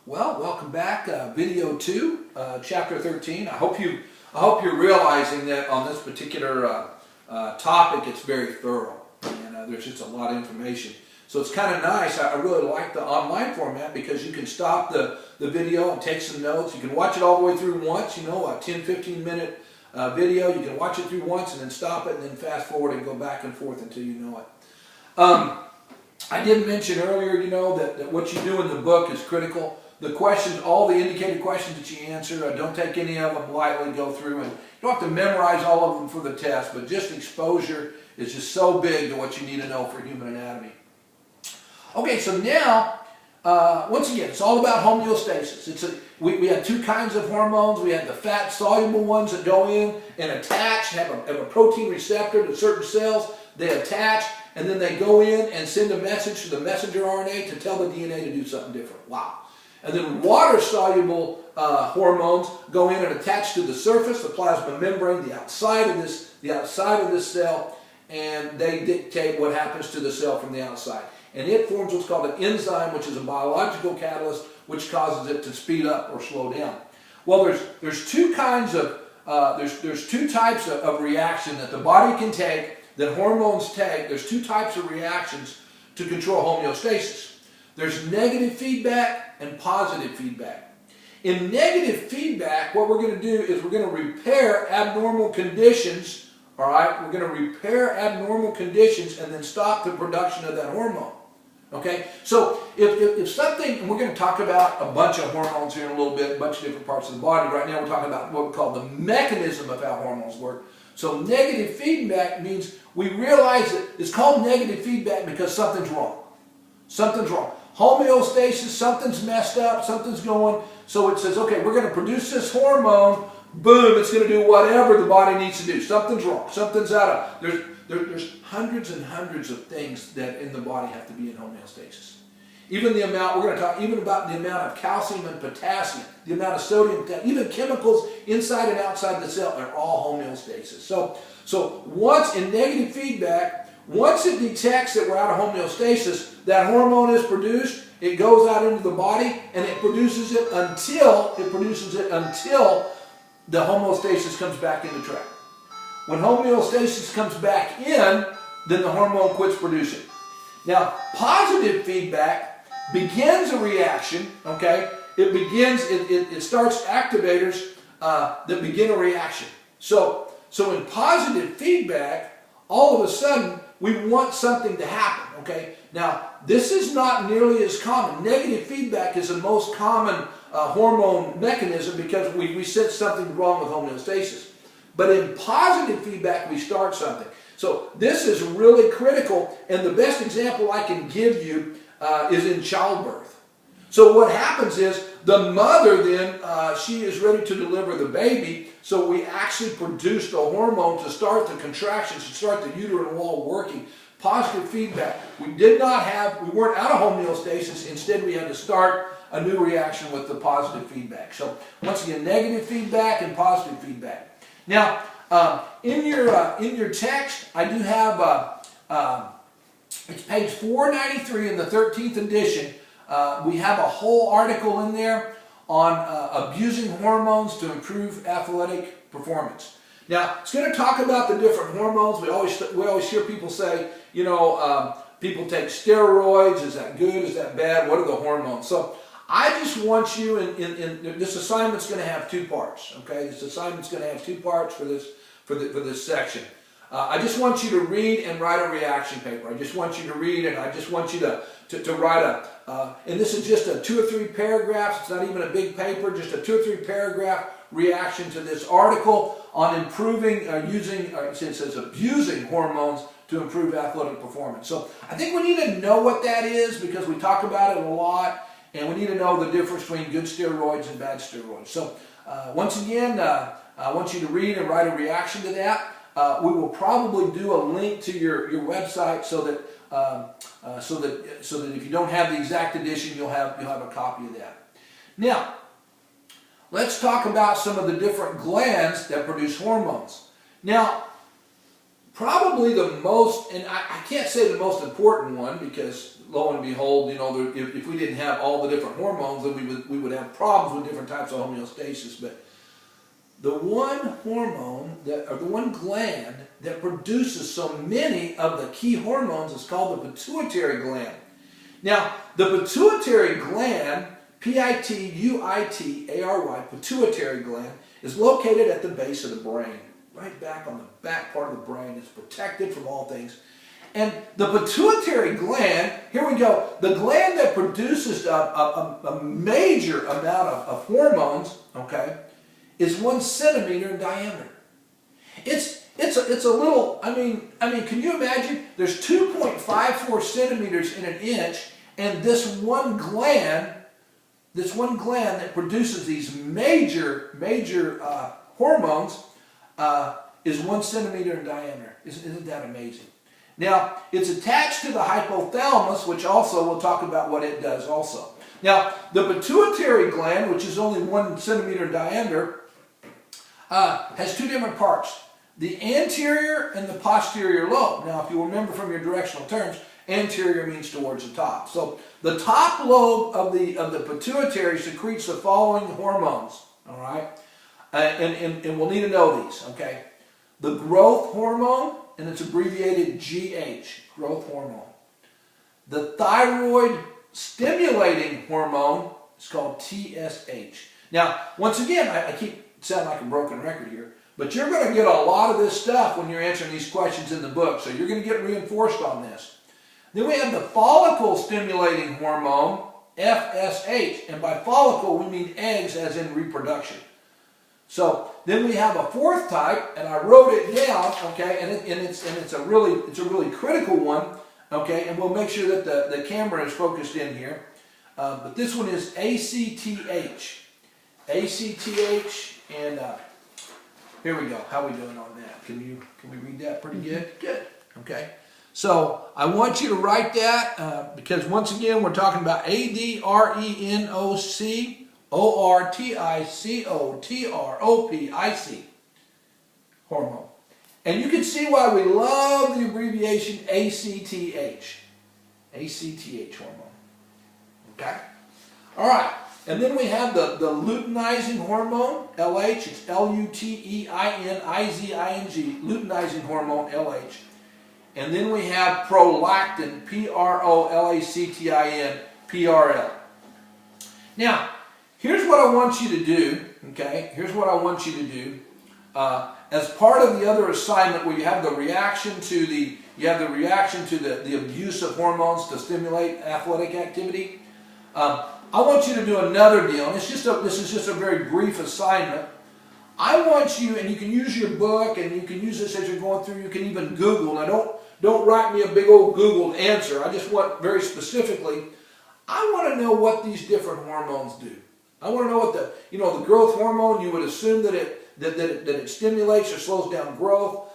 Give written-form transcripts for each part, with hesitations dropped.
Well, welcome back. Video 2, chapter 13. I hope you're realizing that on this particular topic, it's very thorough, and there's just a lot of information. So it's kind of nice. I really like the online format because you can stop the video and take some notes. You can watch it all the way through once, you know, a 10-15 minute video. You can watch it through once and then stop it and then fast forward and go back and forth until you know it. I did mention earlier, you know, that what you do in the book is critical. The questions, all the indicated questions that you answer, don't take any of them lightly, go through, and you don't have to memorize all of them for the test, but just exposure is just so big to what you need to know for human anatomy. Okay, so now, once again, it's all about homeostasis. We have two kinds of hormones. We have the fat-soluble ones that go in and attach, have a protein receptor to certain cells. They attach, and then they go in and send a message to the messenger RNA to tell the DNA to do something different. Wow. And then water-soluble hormones go in and attach to the surface, the plasma membrane, the outside of this cell, and they dictate what happens to the cell from the outside. And it forms what's called an enzyme, which is a biological catalyst, which causes it to speed up or slow down. Well, there's two kinds of there's two types of reaction that the body can take, that hormones take. There's two types of reactions to control homeostasis. There's negative feedback and positive feedback. In negative feedback, what we're going to do is we're going to repair abnormal conditions. All right, we're going to repair abnormal conditions and then stop the production of that hormone. Okay, so if something, and we're going to talk about a bunch of hormones here in a little bit, a bunch of different parts of the body. Right now we're talking about what we call the mechanism of how hormones work. So negative feedback means we realize that it's called negative feedback because something's wrong. Something's wrong. Homeostasis, something's messed up, something's going. So it says, okay, we're going to produce this hormone. Boom, it's going to do whatever the body needs to do. Something's wrong. Something's out of. There's hundreds and hundreds of things that in the body have to be in homeostasis. Even the amount, we're going to talk even about the amount of calcium and potassium, the amount of sodium, even chemicals inside and outside the cell are all homeostasis. So once in negative feedback, once it detects that we're out of homeostasis, that hormone is produced, it goes out into the body, and it produces it until the homeostasis comes back into track. When homeostasis comes back in, then the hormone quits producing. Now, positive feedback begins a reaction, okay? It starts activators that begin a reaction. So in positive feedback, all of a sudden, we want something to happen, okay? Now, this is not nearly as common. Negative feedback is the most common hormone mechanism because we sense something wrong with homeostasis. But in positive feedback, we start something. So this is really critical, and the best example I can give you is in childbirth. So what happens is the mother then, she is ready to deliver the baby, so we actually produce the hormone to start the contractions, to start the uterine wall working. Positive feedback. We weren't out of homeostasis, instead we had to start a new reaction with the positive feedback. So once again, negative feedback and positive feedback. Now, in your text, I do have, it's page 493 in the 13th edition. We have a whole article in there on abusing hormones to improve athletic performance. Now, it's going to talk about the different hormones. We always hear people say, you know, people take steroids. Is that good? Is that bad? What are the hormones? So I just want you, in this assignment's going to have two parts. Okay, this assignment's going to have two parts for this section. I just want you to read and write a reaction paper. I just want you to read, and I just want you to write and this is just a 2 or 3 paragraphs. It's not even a big paper, just a 2 or 3 paragraph reaction to this article on improving, it says abusing hormones to improve athletic performance. So I think we need to know what that is because we talk about it a lot, and we need to know the difference between good steroids and bad steroids. So once again, I want you to read and write a reaction to that. We will probably do a link to your website so that if you don't have the exact edition, you'll have a copy of that. Now, let's talk about some of the different glands that produce hormones. Now, probably the most, and I can't say the most important one because lo and behold, if we didn't have all the different hormones, then we would have problems with different types of homeostasis. But the one hormone or the one gland that produces so many of the key hormones is called the pituitary gland. Now, the pituitary gland, P-I-T-U-I-T-A-R-Y, pituitary gland, is located at the base of the brain, right back on the back part of the brain. It's protected from all things. And the pituitary gland, here we go, the gland that produces a major amount of hormones, okay, is 1 centimeter in diameter. It's a little, I mean, can you imagine? There's 2.54 centimeters in an inch, and this one gland that produces these major hormones is 1 centimeter in diameter. Isn't that amazing? Now, it's attached to the hypothalamus, which also, we'll talk about what it does also. Now, the pituitary gland, which is only 1 centimeter in diameter, has two different parts, the anterior and the posterior lobe. Now, if you remember from your directional terms, anterior means towards the top. So, the top lobe of the pituitary secretes the following hormones, all right? And we'll need to know these, okay? The growth hormone, and it's abbreviated GH, growth hormone. The thyroid stimulating hormone is called TSH. Now, once again, I keep sounding like a broken record here, but you're going to get a lot of this stuff when you're answering these questions in the book, so you're going to get reinforced on this. Then we have the follicle stimulating hormone, FSH, and by follicle we mean eggs as in reproduction. So then we have a fourth type, and I wrote it down, okay, and it's a really critical one, okay, and we'll make sure that the camera is focused in here. But this one is ACTH. ACTH, and here we go. How are we doing on that? Can we read that pretty good? Good. Okay. So I want you to write that because once again we're talking about ADRENOCORTICOTROPIC hormone. And you can see why we love the abbreviation ACTH. ACTH hormone. Okay? All right. And then we have the luteinizing hormone, LH. It's L-U-T-E-I-N-I-Z-I-N-G, luteinizing hormone, LH. And then we have prolactin, P-R-O-L-A-C-T-I-N, P-R-L. Now, here's what I want you to do, okay? Here's what I want you to do. As part of the other assignment where you have the reaction to the abuse of hormones to stimulate athletic activity, I want you to do another deal, and this is just a very brief assignment. I want you, and you can use your book, and you can use this as you're going through. You can even Google. Now, don't write me a big old Googled answer. I just want very specifically. I want to know what these different hormones do. I want to know what the growth hormone. You would assume that it stimulates or slows down growth,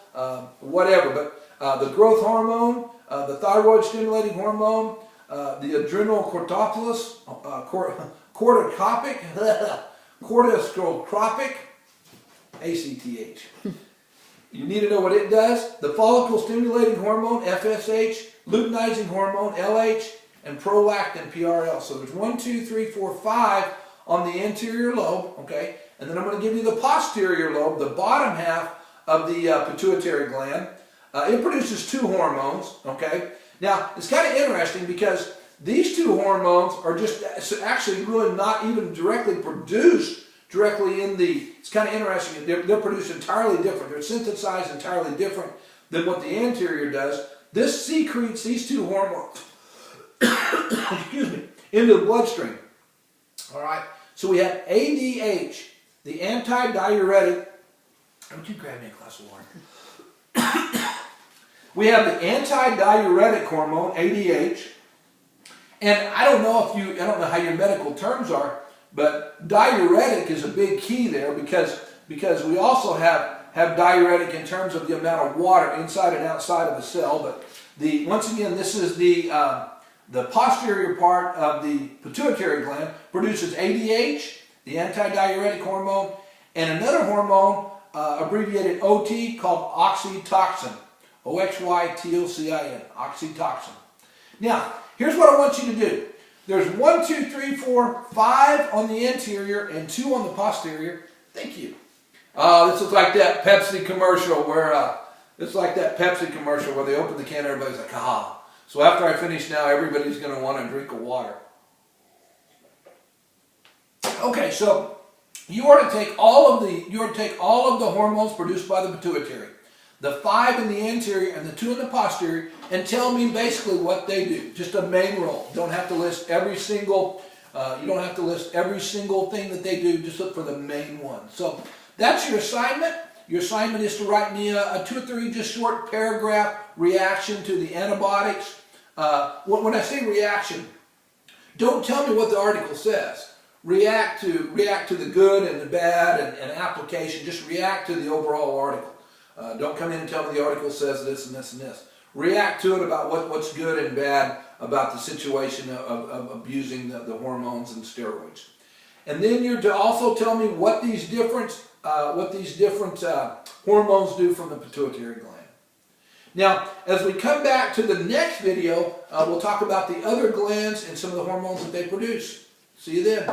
whatever. But the growth hormone, the thyroid stimulating hormone, the adrenal corticotropic, corticotropic, ACTH. You need to know what it does. The follicle stimulating hormone, FSH, luteinizing hormone, LH, and prolactin, PRL. So there's 1, 2, 3, 4, 5 on the anterior lobe, okay? And then I'm going to give you the posterior lobe, the bottom half of the pituitary gland. It produces 2 hormones, okay? Now, it's kind of interesting because these 2 hormones are just actually really not even directly produced directly in the, it's kind of interesting, they're produced entirely different. They're synthesized entirely different than what the anterior does. This secretes these 2 hormones, excuse me, into the bloodstream. All right, so we have ADH, the anti-diuretic. Would you grab me a glass of water? We have the anti-diuretic hormone, ADH, and I don't know how your medical terms are, but diuretic is a big key there because we also have diuretic in terms of the amount of water inside and outside of the cell. But once again, this is the posterior part of the pituitary gland produces ADH, the anti-diuretic hormone, and another hormone abbreviated OT called oxytocin. OXYTOCIN, oxytocin. Now, here's what I want you to do. There's 1, 2, 3, 4, 5 on the anterior and 2 on the posterior. Thank you. This is like that Pepsi commercial where they open the can and everybody's like, ah. So after I finish now, everybody's going to want a drink of water. Okay, so you are to take all of the hormones produced by the pituitary, the 5 in the anterior and the 2 in the posterior, and tell me basically what they do. Just a main role. You don't have to list every single thing that they do. Just look for the main one. So that's your assignment. Your assignment is to write me a 2 or 3 just short paragraph reaction to the antibiotics. When I say reaction, don't tell me what the article says. React to the good and the bad and application. Just react to the overall article. Don't come in and tell me the article says this and this and this. React to it about what's good and bad about the situation of abusing the hormones and steroids. And then you're to also tell me what these different hormones do from the pituitary gland. Now, as we come back to the next video, we'll talk about the other glands and some of the hormones that they produce. See you then.